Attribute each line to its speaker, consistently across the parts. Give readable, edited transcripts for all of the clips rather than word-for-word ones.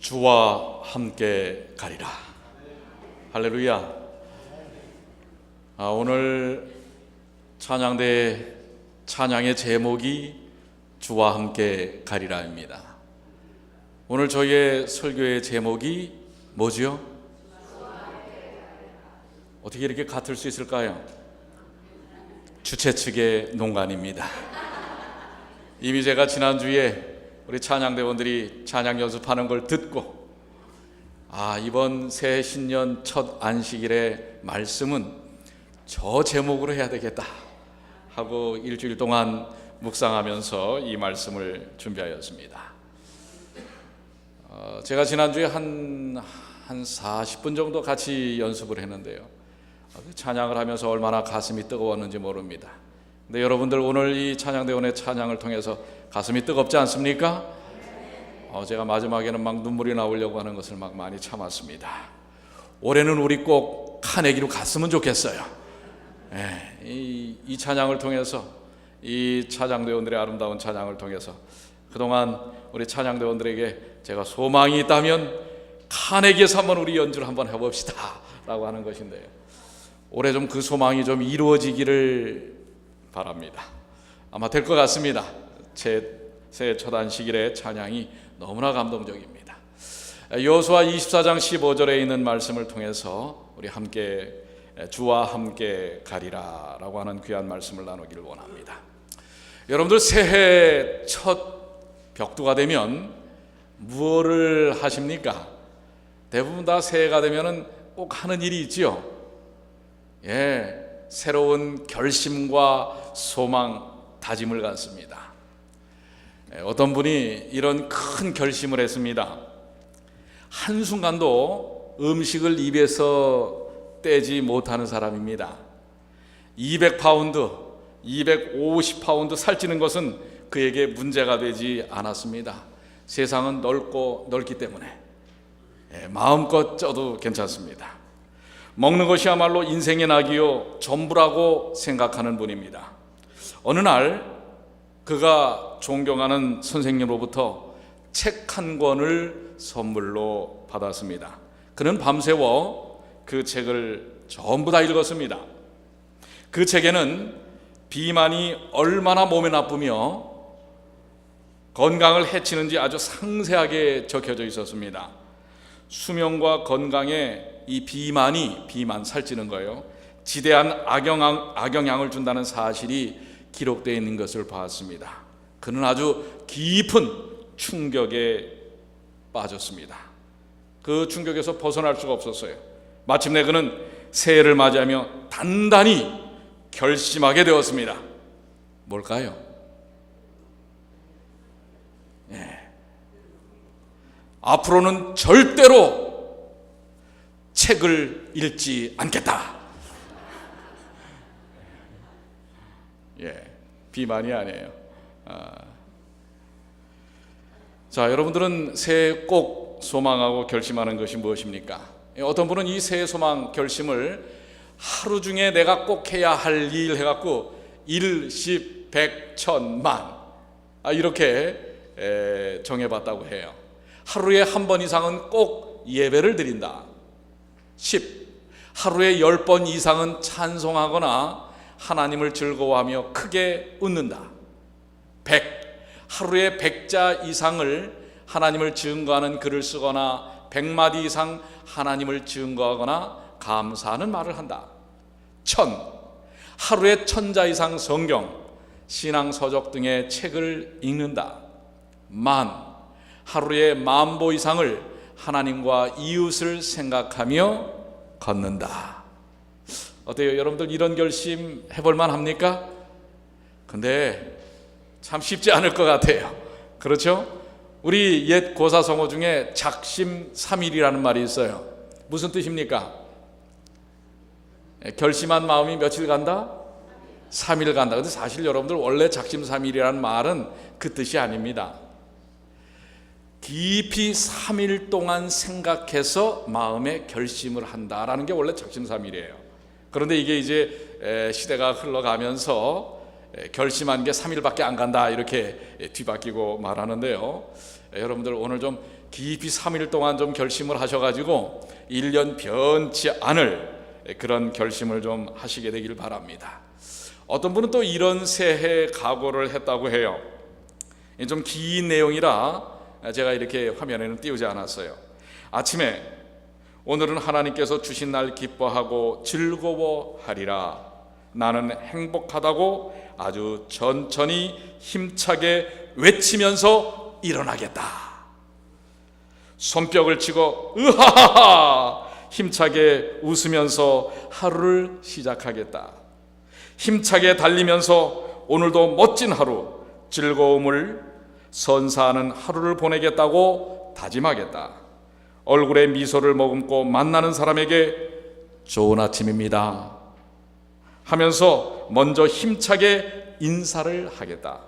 Speaker 1: 주와 함께 가리라. 할렐루야. 오늘 찬양대 찬양의 제목이 주와 함께 가리라입니다. 오늘 저희의 설교의 제목이 뭐지요? 어떻게 이렇게 같을 수 있을까요? 주최 측의 농간입니다. 이미 제가 지난주에 우리 찬양대원들이 찬양 연습하는 걸 듣고 이번 새 신년 첫 안식일의 말씀은 저 제목으로 해야 되겠다 하고 일주일 동안 묵상하면서 이 말씀을 준비하였습니다. 제가 지난주에 한 40분 정도 같이 연습을 했는데요, 찬양을 하면서 얼마나 가슴이 뜨거웠는지 모릅니다. 근데 여러분들 오늘 이 찬양대원의 찬양을 통해서 가슴이 뜨겁지 않습니까? 제가 마지막에는 막 눈물이 나오려고 하는 것을 막 많이 참았습니다. 올해는 우리 꼭 카네기로 갔으면 좋겠어요. 이 찬양을 통해서, 이 찬양대원들의 아름다운 찬양을 통해서 그동안 우리 찬양대원들에게 제가 소망이 있다면 카네기에서 한번 우리 연주를 한번 해봅시다 라고 하는 것인데요, 올해 좀 그 소망이 좀 이루어지기를 바랍니다. 아마 될 것 같습니다. 새해 첫 안식일의 찬양이 너무나 감동적입니다. 여호수아 24장 15절에 있는 말씀을 통해서 우리 함께 주와 함께 가리라 라고 하는 귀한 말씀을 나누기를 원합니다. 여러분들 새해 첫 벽두가 되면 무엇을 하십니까? 대부분 다 새해가 되면 꼭 하는 일이 있지요. 새로운 결심과 소망, 다짐을 갖습니다. 어떤 분이 이런 큰 결심을 했습니다. 한순간도 음식을 입에서 떼지 못하는 사람입니다. 200파운드, 250파운드 살찌는 것은 그에게 문제가 되지 않았습니다. 세상은 넓기 때문에 마음껏 쪄도 괜찮습니다. 먹는 것이야말로 인생의 낙이요 전부라고 생각하는 분입니다. 어느 날 그가 존경하는 선생님으로부터 책 한 권을 선물로 받았습니다. 그는 밤새워 그 책을 전부 다 읽었습니다. 그 책에는 비만이 얼마나 몸에 나쁘며 건강을 해치는지 아주 상세하게 적혀져 있었습니다. 수명과 건강에 이 비만 살찌는 거예요, 지대한 악영향을 준다는 사실이 기록되어 있는 것을 봤습니다. 그는 아주 깊은 충격에 빠졌습니다. 그 충격에서 벗어날 수가 없었어요. 마침내 그는 새해를 맞이하며 단단히 결심하게 되었습니다. 뭘까요? 앞으로는 절대로 책을 읽지 않겠다. 비만이 아니에요. 자, 여러분들은 새해 꼭 소망하고 결심하는 것이 무엇입니까? 어떤 분은 이 새해 소망 결심을 하루 중에 내가 꼭 해야 할 일 해갖고 1, 10, 100, 1000만 이렇게 정해봤다고 해요. 하루에 한 번 이상은 꼭 예배를 드린다. 10, 하루에 10번 이상은 찬송하거나 하나님을 즐거워하며 크게 웃는다. 100, 하루에 100자 이상을 하나님을 증거하는 글을 쓰거나 100마디 이상 하나님을 증거하거나 감사하는 말을 한다. 1000, 하루에 1000자 이상 성경, 신앙 서적 등의 책을 읽는다. 10,000, 하루에 10,000보 이상을 하나님과 이웃을 생각하며 걷는다. 어때요? 여러분들 이런 결심 해볼만 합니까? 근데 참 쉽지 않을 것 같아요. 그렇죠? 우리 옛 고사성어 중에 작심삼일이라는 말이 있어요. 무슨 뜻입니까? 결심한 마음이 며칠 간다? 3일 간다. 근데 사실 여러분들 원래 작심삼일이라는 말은 그 뜻이 아닙니다. 깊이 3일 동안 생각해서 마음에 결심을 한다라는 게 원래 작심삼일이에요. 그런데 이게 이제 시대가 흘러가면서 결심한 게 3일밖에 안 간다 이렇게 뒤바뀌고 말하는데요, 여러분들 오늘 좀 깊이 3일 동안 좀 결심을 하셔가지고 1년 변치 않을 그런 결심을 좀 하시게 되길 바랍니다. 어떤 분은 또 이런 새해 각오를 했다고 해요. 좀 긴 내용이라 제가 이렇게 화면에는 띄우지 않았어요. 아침에 오늘은 하나님께서 주신 날 기뻐하고 즐거워하리라. 나는 행복하다고 아주 천천히 힘차게 외치면서 일어나겠다. 손뼉을 치고 으하하하 힘차게 웃으면서 하루를 시작하겠다. 힘차게 달리면서 오늘도 멋진 하루, 즐거움을 선사하는 하루를 보내겠다고 다짐하겠다. 얼굴에 미소를 머금고 만나는 사람에게 좋은 아침입니다 하면서 먼저 힘차게 인사를 하겠다.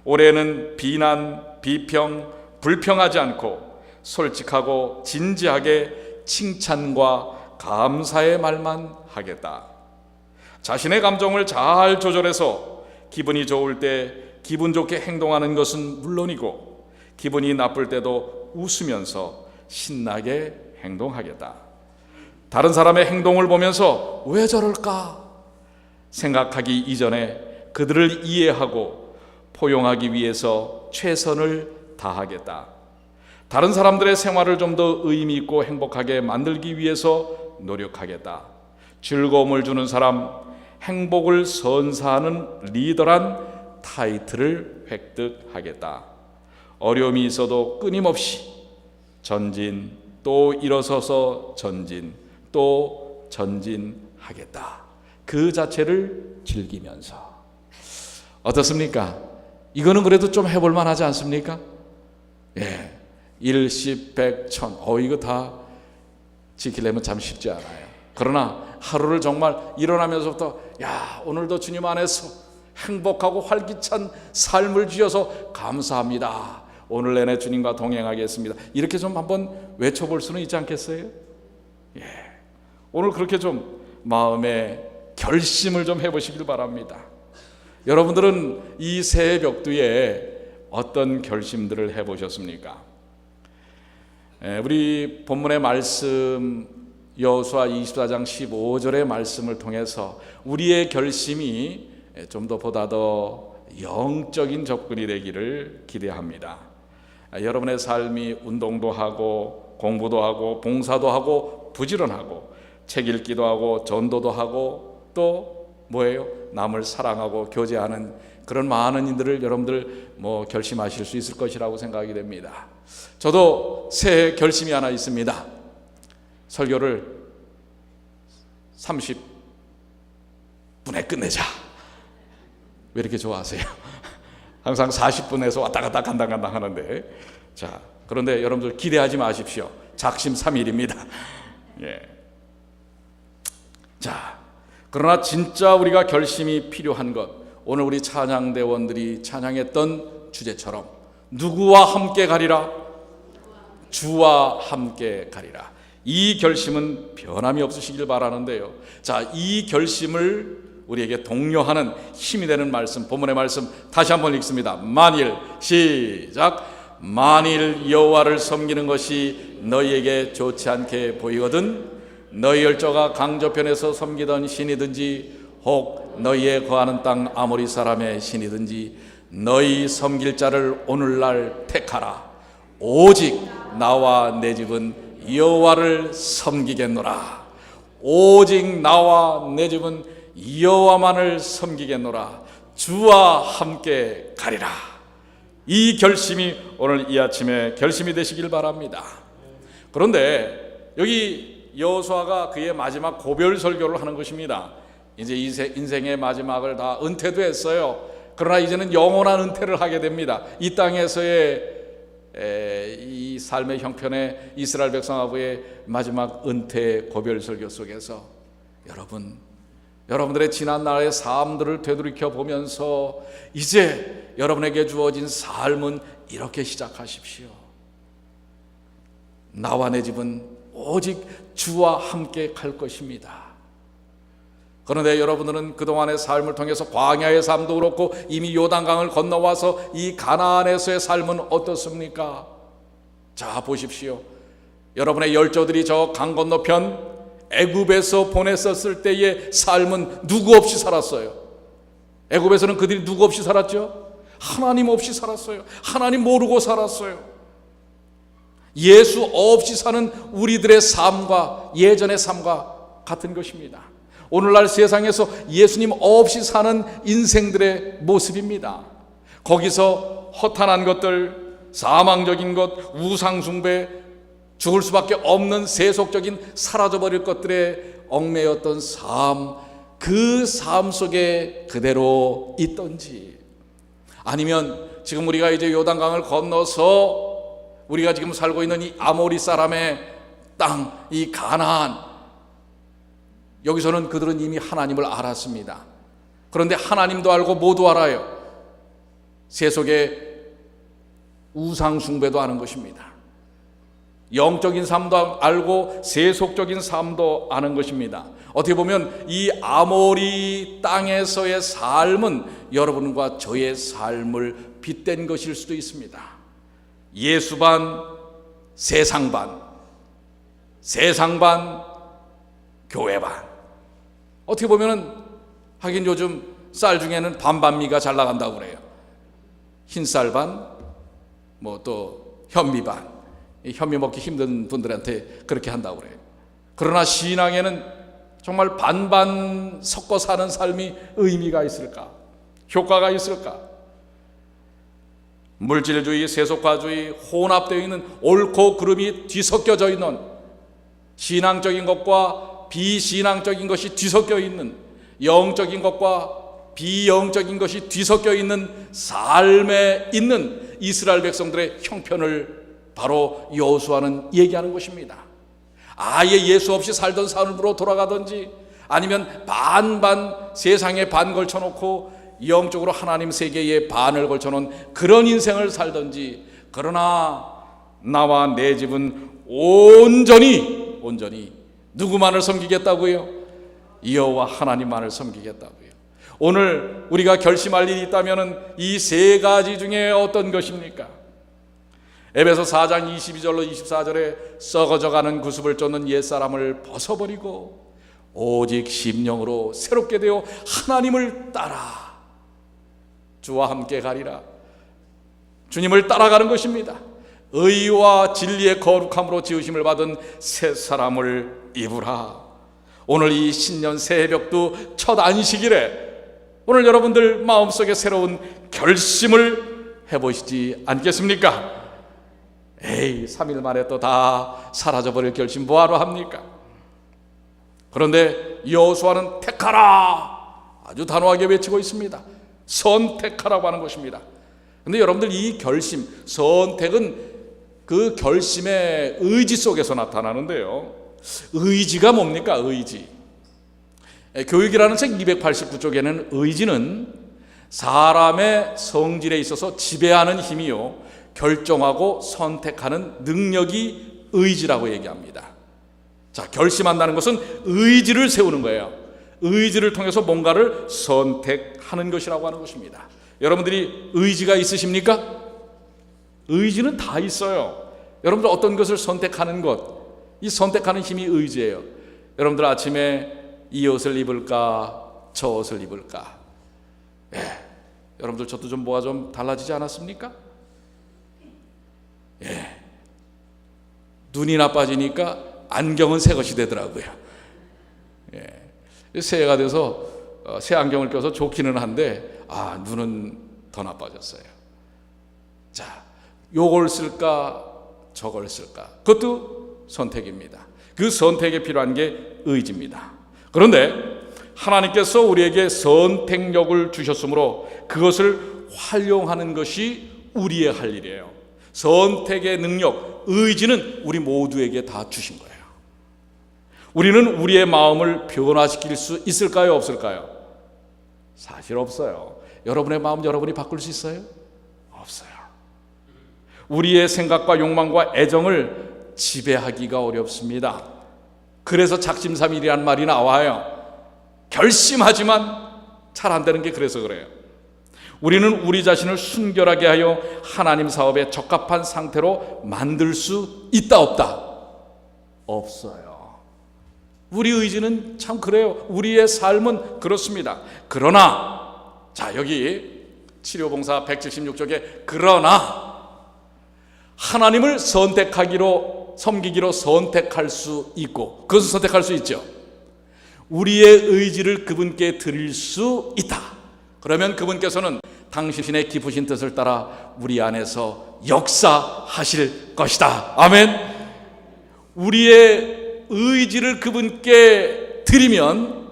Speaker 1: 올해는 비난, 비평, 불평하지 않고 솔직하고 진지하게 칭찬과 감사의 말만 하겠다. 자신의 감정을 잘 조절해서 기분이 좋을 때 기분 좋게 행동하는 것은 물론이고 기분이 나쁠 때도 웃으면서 신나게 행동하겠다. 다른 사람의 행동을 보면서 왜 저럴까 생각하기 이전에 그들을 이해하고 포용하기 위해서 최선을 다하겠다. 다른 사람들의 생활을 좀 더 의미 있고 행복하게 만들기 위해서 노력하겠다. 즐거움을 주는 사람, 행복을 선사하는 리더란 타이틀을 획득하겠다. 어려움이 있어도 끊임없이 전진, 또 일어서서 전진, 또 전진하겠다. 그 자체를 즐기면서. 어떻습니까? 이거는 그래도 좀 해볼 만하지 않습니까? 예, 일십, 백, 천. 이거 다 지키려면 참 쉽지 않아요. 그러나 하루를 정말 일어나면서부터 오늘도 주님 안에서 행복하고 활기찬 삶을 주셔서 감사합니다. 오늘 내내 주님과 동행하겠습니다. 이렇게 좀 한번 외쳐볼 수는 있지 않겠어요? 예, 오늘 그렇게 좀 마음에 결심을 좀 해보시길 바랍니다. 여러분들은 이 새해 벽두에 어떤 결심들을 해보셨습니까? 우리 본문의 말씀 여호수아 24장 15절의 말씀을 통해서 우리의 결심이 좀 더 보다 더 영적인 접근이 되기를 기대합니다. 여러분의 삶이 운동도 하고 공부도 하고 봉사도 하고 부지런하고 책 읽기도 하고 전도도 하고 또 뭐예요? 남을 사랑하고 교제하는 그런 많은 일들을 여러분들 결심하실 수 있을 것이라고 생각이 됩니다. 저도 새해 결심이 하나 있습니다. 설교를 30분에 끝내자. 왜 이렇게 좋아하세요? 항상 40분에서 왔다 갔다 간당 하는데, 자, 그런데 여러분들 기대하지 마십시오. 작심 3일입니다. 예. 자, 그러나 진짜 우리가 결심이 필요한 것, 오늘 우리 찬양대원들이 찬양했던 주제처럼 누구와 함께 가리라? 주와 함께 가리라. 이 결심은 변함이 없으시길 바라는데요. 자, 이 결심을 우리에게 독려하는 힘이 되는 말씀, 본문의 말씀 다시 한번 읽습니다. 만일, 시작. 만일 여호와를 섬기는 것이 너희에게 좋지 않게 보이거든 너희 열조가 강저편에서 섬기던 신이든지 혹 너희의 거하는 땅 아모리 사람의 신이든지 너희 섬길 자를 오늘날 택하라. 오직 나와 내 집은 여호와를 섬기겠노라. 오직 나와 내 집은 여호와만을 섬기겠노라. 주와 함께 가리라. 이 결심이 오늘 이 아침에 결심이 되시길 바랍니다. 그런데 여기 여호수아가 그의 마지막 고별 설교를 하는 것입니다. 이제 인생의 마지막을 다 은퇴도 했어요. 그러나 이제는 영원한 은퇴를 하게 됩니다. 이 땅에서의 이 삶의 형편의 이스라엘 백성하고의 마지막 은퇴 고별 설교 속에서 여러분들의 지난 날의 삶들을 되돌이켜 보면서 이제 여러분에게 주어진 삶은 이렇게 시작하십시오. 나와 내 집은 오직 주와 함께 갈 것입니다. 그런데 여러분들은 그동안의 삶을 통해서 광야의 삶도 그렇고 이미 요단강을 건너와서 이 가나안에서의 삶은 어떻습니까? 자, 보십시오. 여러분의 열조들이 저 강 건너편 애굽에서 보냈었을 때의 삶은 누구 없이 살았어요. 애굽에서는 그들이 누구 없이 살았죠? 하나님 없이 살았어요. 하나님 모르고 살았어요. 예수 없이 사는 우리들의 삶과 예전의 삶과 같은 것입니다. 오늘날 세상에서 예수님 없이 사는 인생들의 모습입니다. 거기서 허탄한 것들, 사망적인 것, 우상숭배, 죽을 수밖에 없는 세속적인 사라져버릴 것들에 얽매였던 삶, 그 삶 속에 그대로 있던지, 아니면 지금 우리가 이제 요단강을 건너서 우리가 지금 살고 있는 이 아모리 사람의 땅, 이 가나안, 여기서는 그들은 이미 하나님을 알았습니다. 그런데 하나님도 알고 모두 알아요. 세속의 우상 숭배도 아는 것입니다. 영적인 삶도 알고 세속적인 삶도 아는 것입니다. 어떻게 보면 이 아모리 땅에서의 삶은 여러분과 저의 삶을 빗댄 것일 수도 있습니다. 예수 반, 세상 반, 세상 반, 교회 반. 어떻게 보면은 하긴 요즘 쌀 중에는 반반미가 잘 나간다고 그래요. 흰쌀 반, 뭐 또 현미 반. 현미 먹기 힘든 분들한테 그렇게 한다고 그래요. 그러나 신앙에는 정말 반반 섞어 사는 삶이 의미가 있을까? 효과가 있을까? 물질주의, 세속화주의, 혼합되어 있는 옳고 그름이 뒤섞여져 있는 신앙적인 것과 비신앙적인 것이 뒤섞여 있는, 영적인 것과 비영적인 것이 뒤섞여 있는 삶에 있는 이스라엘 백성들의 형편을 바로 여호수아는 얘기하는 것입니다. 아예 예수 없이 살던 삶으로 돌아가든지, 아니면 반반 세상에 반 걸쳐놓고 영적으로 하나님 세계에 반을 걸쳐놓은 그런 인생을 살든지, 그러나 나와 내 집은 온전히 누구만을 섬기겠다고요? 여호와 하나님만을 섬기겠다고요. 오늘 우리가 결심할 일이 있다면 이 세 가지 중에 어떤 것입니까? 에베소 4장 22절로 24절에 썩어져가는 구습을 쫓는 옛사람을 벗어버리고 오직 심령으로 새롭게 되어 하나님을 따라 주와 함께 가리라. 주님을 따라가는 것입니다. 의와 진리의 거룩함으로 지으심을 받은 새 사람을 입으라. 오늘 이 신년 새해벽도 첫 안식일에 오늘 여러분들 마음속에 새로운 결심을 해보시지 않겠습니까? 에이, 3일 만에 또 다 사라져버릴 결심 뭐하러 합니까? 그런데 여호수아는 택하라 아주 단호하게 외치고 있습니다. 선택하라고 하는 것입니다. 그런데 여러분들 이 결심, 선택은 그 결심의 의지 속에서 나타나는데요. 의지가 뭡니까? 의지. 교육이라는 책 289쪽에는 의지는 사람의 성질에 있어서 지배하는 힘이요, 결정하고 선택하는 능력이 의지라고 얘기합니다. 자, 결심한다는 것은 의지를 세우는 거예요. 의지를 통해서 뭔가를 선택하는 것이라고 하는 것입니다. 여러분들이 의지가 있으십니까? 의지는 다 있어요. 여러분들 어떤 것을 선택하는 것, 이 선택하는 힘이 의지예요. 여러분들 아침에 이 옷을 입을까 저 옷을 입을까, 여러분들 저도 좀 뭐가 좀 달라지지 않았습니까? 눈이 나빠지니까 안경은 새 것이 되더라고요. 새해가 돼서 새 안경을 껴서 좋기는 한데 눈은 더 나빠졌어요. 자, 요걸 쓸까 저걸 쓸까, 그것도 선택입니다. 그 선택에 필요한 게 의지입니다. 그런데 하나님께서 우리에게 선택력을 주셨으므로 그것을 활용하는 것이 우리의 할 일이에요. 선택의 능력, 의지는 우리 모두에게 다 주신 거예요. 우리는 우리의 마음을 변화시킬 수 있을까요, 없을까요? 사실 없어요. 여러분의 마음 여러분이 바꿀 수 있어요? 없어요. 우리의 생각과 욕망과 애정을 지배하기가 어렵습니다. 그래서 작심삼일이란 말이 나와요. 결심하지만 잘 안 되는 게 그래서 그래요. 우리는 우리 자신을 순결하게 하여 하나님 사업에 적합한 상태로 만들 수 있다 없다? 없어요. 우리 의지는 참 그래요. 우리의 삶은 그렇습니다. 그러나 자, 여기 치료봉사 176쪽에 그러나 하나님을 섬기기로 선택할 수 있고, 그것을 선택할 수 있죠. 우리의 의지를 그분께 드릴 수 있다. 그러면 그분께서는 당신의 깊으신 뜻을 따라 우리 안에서 역사하실 것이다. 아멘. 우리의 의지를 그분께 드리면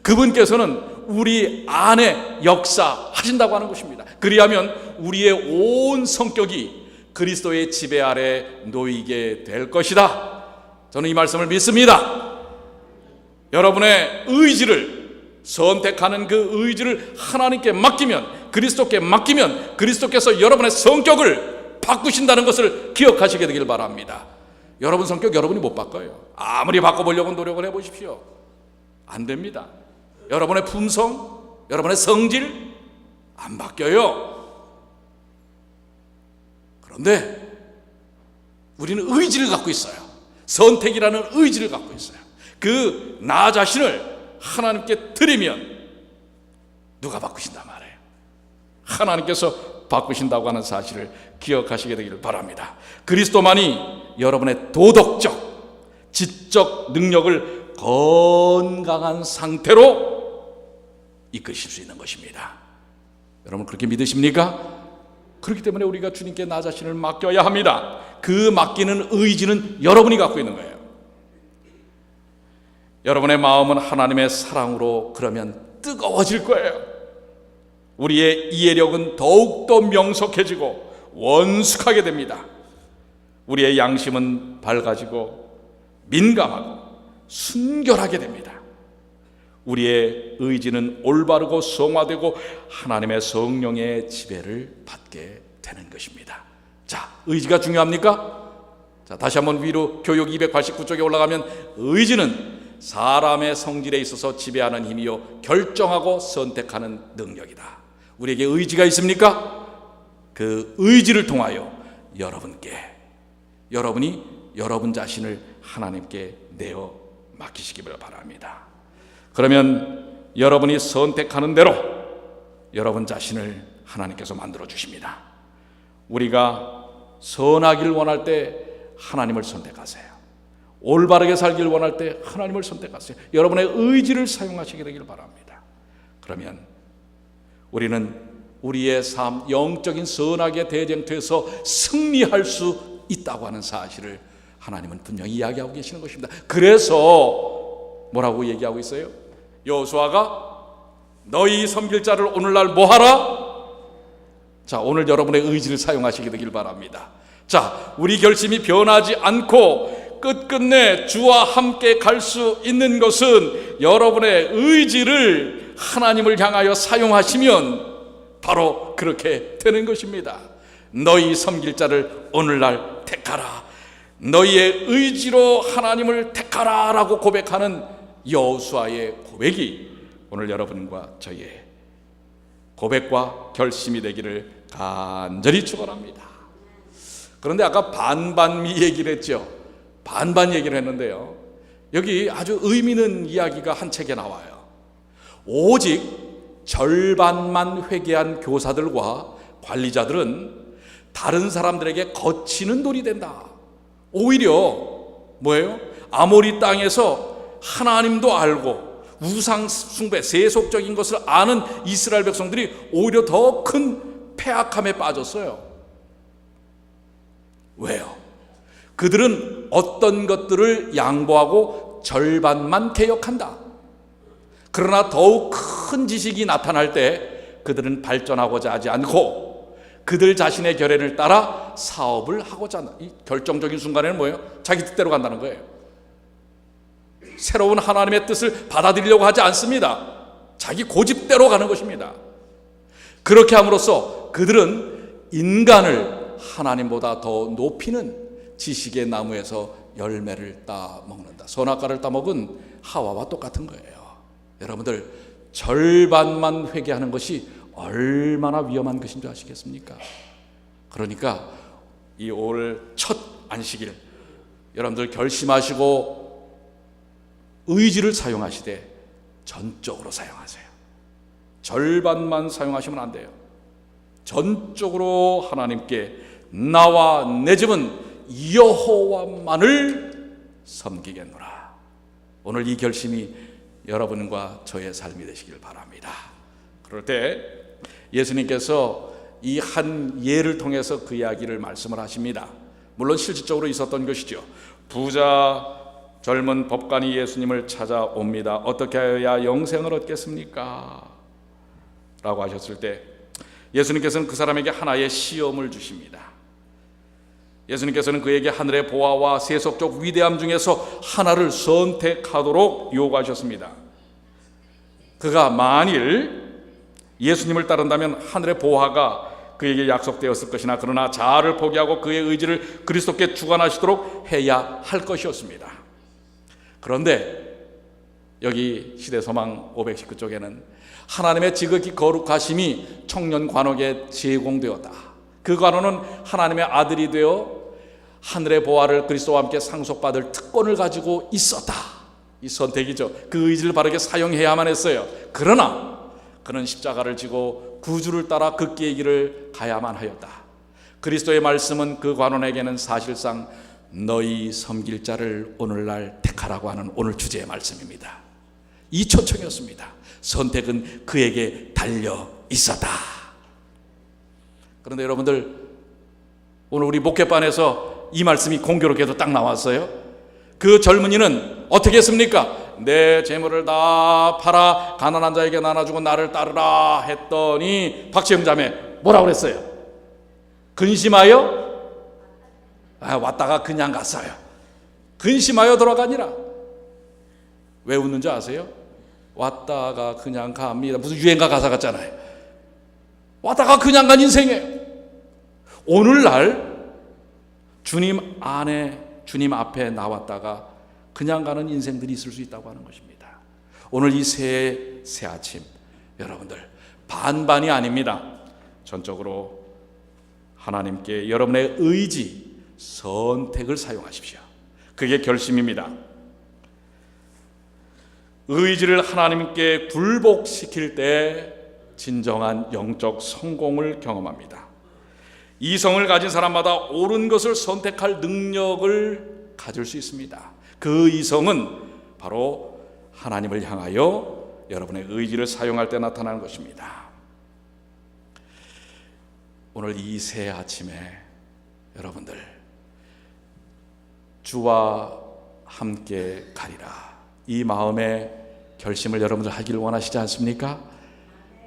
Speaker 1: 그분께서는 우리 안에 역사하신다고 하는 것입니다. 그리하면 우리의 온 성격이 그리스도의 지배 아래 놓이게 될 것이다. 저는 이 말씀을 믿습니다. 여러분의 의지를 선택하는 그 의지를 하나님께 맡기면, 그리스도께 맡기면 그리스도께서 여러분의 성격을 바꾸신다는 것을 기억하시게 되길 바랍니다. 여러분 성격 여러분이 못 바꿔요. 아무리 바꿔보려고 노력을 해보십시오. 안 됩니다. 여러분의 품성, 여러분의 성질 안 바뀌어요. 그런데 우리는 의지를 갖고 있어요. 선택이라는 의지를 갖고 있어요. 그 나 자신을 하나님께 드리면 누가 바꾸신단 말이에요. 하나님께서 바꾸신다고 하는 사실을 기억하시게 되기를 바랍니다. 그리스도만이 여러분의 도덕적, 지적 능력을 건강한 상태로 이끄실 수 있는 것입니다. 여러분 그렇게 믿으십니까? 그렇기 때문에 우리가 주님께 나 자신을 맡겨야 합니다. 그 맡기는 의지는 여러분이 갖고 있는 거예요. 여러분의 마음은 하나님의 사랑으로 그러면 뜨거워질 거예요. 우리의 이해력은 더욱더 명석해지고 원숙하게 됩니다. 우리의 양심은 밝아지고 민감하고 순결하게 됩니다. 우리의 의지는 올바르고 성화되고 하나님의 성령의 지배를 받게 되는 것입니다. 자, 의지가 중요합니까? 자, 다시 한번 위로 교육 289쪽에 올라가면 의지는 사람의 성질에 있어서 지배하는 힘이요 결정하고 선택하는 능력이다. 우리에게 의지가 있습니까? 그 의지를 통하여 여러분이 여러분 자신을 하나님께 내어 맡기시기를 바랍니다. 그러면 여러분이 선택하는 대로 여러분 자신을 하나님께서 만들어 주십니다. 우리가 선하길 원할 때 하나님을 선택하세요. 올바르게 살길 원할 때 하나님을 선택하세요. 여러분의 의지를 사용하시게 되길 바랍니다. 그러면 우리는 우리의 삶, 영적인 선악의 대쟁투에서 승리할 수 있다고 하는 사실을 하나님은 분명히 이야기하고 계시는 것입니다. 그래서 뭐라고 얘기하고 있어요? 여호수아가 너희 섬길 자를 오늘날 뭐하라? 자, 오늘 여러분의 의지를 사용하시게 되길 바랍니다. 자, 우리 결심이 변하지 않고 끝끝내 주와 함께 갈 수 있는 것은 여러분의 의지를 하나님을 향하여 사용하시면 바로 그렇게 되는 것입니다. 너희 섬길 자를 오늘날 택하라. 너희의 의지로 하나님을 택하라 라고 고백하는 여호수아의 고백이 오늘 여러분과 저희의 고백과 결심이 되기를 간절히 축원합니다. 그런데 아까 반반미 얘기를 했죠. 반반 얘기를 했는데요, 여기 아주 의미 있는 이야기가 한 책에 나와요. 오직 절반만 회개한 교사들과 관리자들은 다른 사람들에게 거치는 돌이 된다. 오히려 뭐예요? 아모리 땅에서 하나님도 알고 우상 숭배, 세속적인 것을 아는 이스라엘 백성들이 오히려 더 큰 패악함에 빠졌어요. 왜요? 그들은 어떤 것들을 양보하고 절반만 개혁한다. 그러나 더욱 큰 지식이 나타날 때 그들은 발전하고자 하지 않고 그들 자신의 결례를 따라 사업을 하고자 한다. 이 결정적인 순간에는 뭐예요? 자기 뜻대로 간다는 거예요. 새로운 하나님의 뜻을 받아들이려고 하지 않습니다. 자기 고집대로 가는 것입니다. 그렇게 함으로써 그들은 인간을 하나님보다 더 높이는 지식의 나무에서 열매를 따먹는다. 선악과를 따먹은 하와와 똑같은 거예요. 여러분들 절반만 회개하는 것이 얼마나 위험한 것인 줄 아시겠습니까? 그러니까 이 올 첫 안식일 여러분들 결심하시고 의지를 사용하시되 전적으로 사용하세요. 절반만 사용하시면 안 돼요. 전적으로 하나님께 나와 내 집은 여호와만을 섬기겠노라. 오늘 이 결심이 여러분과 저의 삶이 되시길 바랍니다. 그럴 때 예수님께서 이 한 예를 통해서 그 이야기를 말씀을 하십니다. 물론 실질적으로 있었던 것이죠. 부자 젊은 법관이 예수님을 찾아옵니다. 어떻게 하여야 영생을 얻겠습니까? 라고 하셨을 때 예수님께서는 그 사람에게 하나의 시험을 주십니다. 예수님께서는 그에게 하늘의 보화와 세속적 위대함 중에서 하나를 선택하도록 요구하셨습니다. 그가 만일 예수님을 따른다면 하늘의 보화가 그에게 약속되었을 것이나 그러나 자아를 포기하고 그의 의지를 그리스도께 주관하시도록 해야 할 것이었습니다. 그런데 여기 시대소망 519쪽에는 하나님의 지극히 거룩하심이 청년 관원에게 제공되었다. 그 관원은 하나님의 아들이 되어 하늘의 보화를 그리스도와 함께 상속받을 특권을 가지고 있었다. 이 선택이죠. 그 의지를 바르게 사용해야만 했어요. 그러나 그는 십자가를 지고 구주를 따라 극기의 길을 가야만 하였다. 그리스도의 말씀은 그 관원에게는 사실상 너희 섬길 자를 오늘날 택하라고 하는 오늘 주제의 말씀입니다. 이 초청이었습니다. 선택은 그에게 달려 있었다. 그런데 여러분들 오늘 우리 목회반에서 이 말씀이 공교롭게도 딱 나왔어요. 그 젊은이는 어떻게 했습니까? 내 재물을 다 팔아 가난한 자에게 나눠주고 나를 따르라 했더니 박지영 자매 뭐라고 그랬어요? 근심하여 왔다가 그냥 갔어요. 근심하여 돌아가니라. 왜 웃는지 아세요? 왔다가 그냥 갑니다. 무슨 유행가 가사 같잖아요. 왔다가 그냥 간 인생이에요. 오늘날 주님 앞에 나왔다가 그냥 가는 인생들이 있을 수 있다고 하는 것입니다. 오늘 이 새 아침 여러분들 반반이 아닙니다. 전적으로 하나님께 여러분의 의지, 선택을 사용하십시오. 그게 결심입니다. 의지를 하나님께 굴복시킬 때 진정한 영적 성공을 경험합니다. 이성을 가진 사람마다 옳은 것을 선택할 능력을 가질 수 있습니다. 그 이성은 바로 하나님을 향하여 여러분의 의지를 사용할 때 나타나는 것입니다. 오늘 이 새 아침에 여러분들 주와 함께 가리라, 이 마음의 결심을 여러분들 하기를 원하시지 않습니까?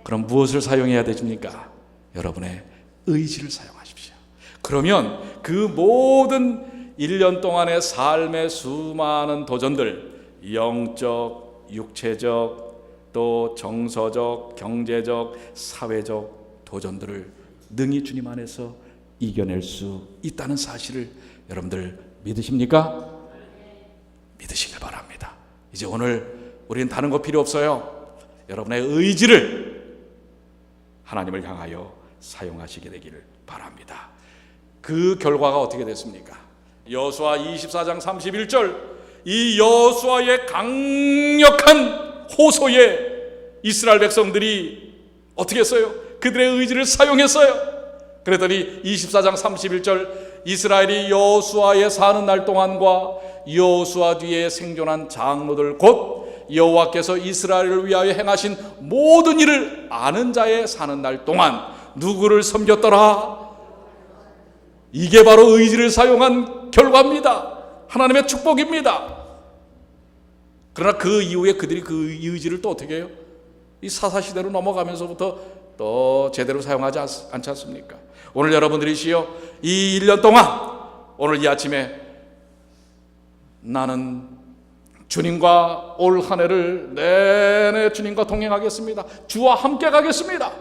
Speaker 1: 그럼 무엇을 사용해야 되십니까? 여러분의 의지를 사용하십시오. 그러면 그 모든 1년 동안의 삶의 수많은 도전들, 영적, 육체적, 또 정서적, 경제적, 사회적 도전들을 능히 주님 안에서 이겨낼 수 있다는 사실을 여러분들 믿으십니까? 믿으시길 바랍니다. 이제 오늘 우리는 다른 거 필요 없어요. 여러분의 의지를 하나님을 향하여 사용하시게 되기를 바랍니다. 그 결과가 어떻게 됐습니까? 여호수아 24장 31절, 이 여호수아의 강력한 호소에 이스라엘 백성들이 어떻게 했어요? 그들의 의지를 사용했어요. 그랬더니 24장 31절, 이스라엘이 여호수아의 사는 날 동안과 여호수아 뒤에 생존한 장로들 곧 여호와께서 이스라엘을 위하여 행하신 모든 일을 아는 자의 사는 날 동안 누구를 섬겼더라? 이게 바로 의지를 사용한 결과입니다. 하나님의 축복입니다. 그러나 그 이후에 그들이 그 의지를 또 어떻게 해요? 이 사사시대로 넘어가면서부터 또 제대로 사용하지 않지 않습니까? 오늘 여러분들이시여, 이 1년 동안 오늘 이 아침에 나는 주님과 올 한 해를 내내 주님과 동행하겠습니다. 주와 함께 가겠습니다.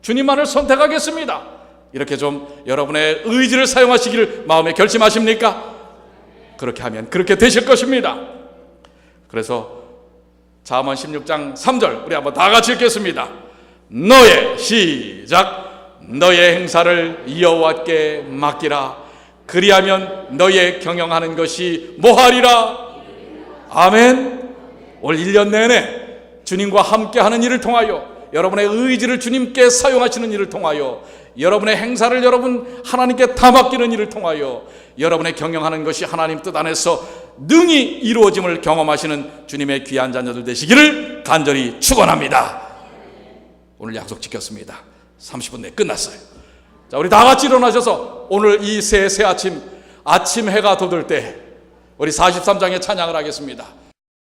Speaker 1: 주님만을 선택하겠습니다. 이렇게 좀 여러분의 의지를 사용하시기를 마음에 결심하십니까? 그렇게 하면 그렇게 되실 것입니다. 그래서 잠언 16장 3절 우리 한번 다 같이 읽겠습니다. 너의 시작 너의 행사를 여호와께 맡기라. 그리하면 너의 경영하는 것이 뭐하리라. 아멘. 올 1년 내내 주님과 함께하는 일을 통하여 여러분의 의지를 주님께 사용하시는 일을 통하여 여러분의 행사를 여러분 하나님께 다 맡기는 일을 통하여 여러분의 경영하는 것이 하나님 뜻 안에서 능히 이루어짐을 경험하시는 주님의 귀한 자녀들 되시기를 간절히 축원합니다. 오늘 약속 지켰습니다. 30분 내에 끝났어요. 자, 우리 다 같이 일어나셔서 오늘 이 새 아침 해가 돋을 때 우리 43장의 찬양을 하겠습니다.